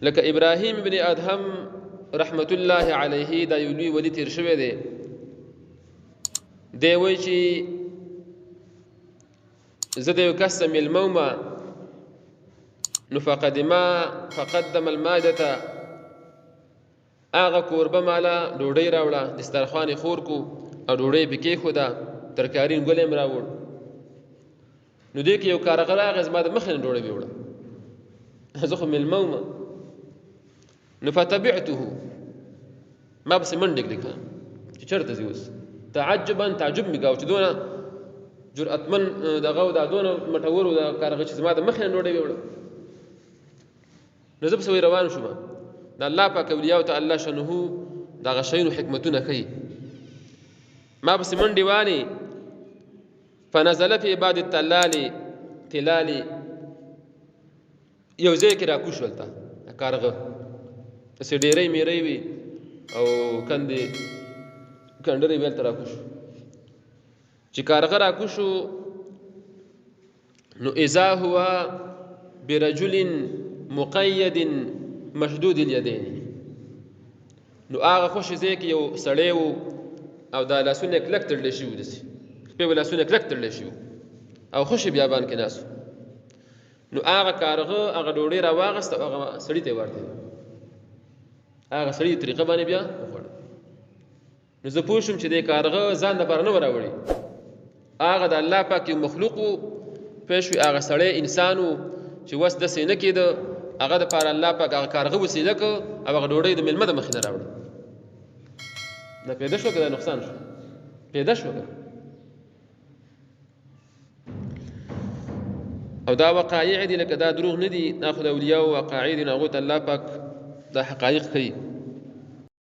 لك ابراهيم بن ادهم رحمت الله عليه دا یو لوی ولی تیر شوی دی. دی وایي چې زه د یو کس میلمه وم، نو فقدم المائدة، هغه کوربه ماله ډوډۍ راوړه، دسترخوان یې خور کو او ډوډۍ پې کېښوده، ترکاري ګل یې راوړ. نو دې کې یو کارغه راغی، زما د مخې نه ډوډۍ ویوړه، زه خو میلمه وم. نو فتبعته، ما پسې منډې کړې که چې چېرته ځي اوس. تعجبا، تعجب مې کاوه چې دونه جرأتمن دغه و، دا دونه مټور و دا کارغه چې زما د مخې نه ډوډۍ ویوړه. نو زه پسې روان شوم. د الله پاک اولیاو ته الله شنه دغه شیانو حکمتونه ښیي. ما پسې منډې وانې، فنزل فی بعض التلال یو ځای کې راکوش ولته کارغه، داسې ډېرۍ میرۍ وي او کنډرې ویل ته راکوش. چې کارغه راکوشو نو اذا هو برجل مقید مشدود الیدین، نو هغه خوشې ځای کې یو سړی و او دا لاسونه یې کلک تړلی شوي وو، داسې خپې به لاسونه یې کلک تړلی شوي او خوشې بیابان کې ناست. نو هغه کارغه هغه ډوډۍ راواغسته او هغه سړي ته یې ورکړه، هغه سړي د طریقه باندې بیا وخوړه. نو زه پوه شوم چې دې کارغه ځان دپاره نه و راوړي، هغه د الله پاک یو مخلوق و، پوه شوې، هغه سړی انسان و چې وس داسې نه کېده، هغه دپاره الله پاک هغه کارغه وسیله که او هغه ډوډۍ د میلمه د مخې نه راوړه. دا پیدا شوه که دا نقصان شو؟ پیدا شوه که. او دا وقایع دي، لکه دا دروغ نه دي، دا خو د اولیاو وقایع دي، نو هغو ته الله پاک دا حقایق ښیي.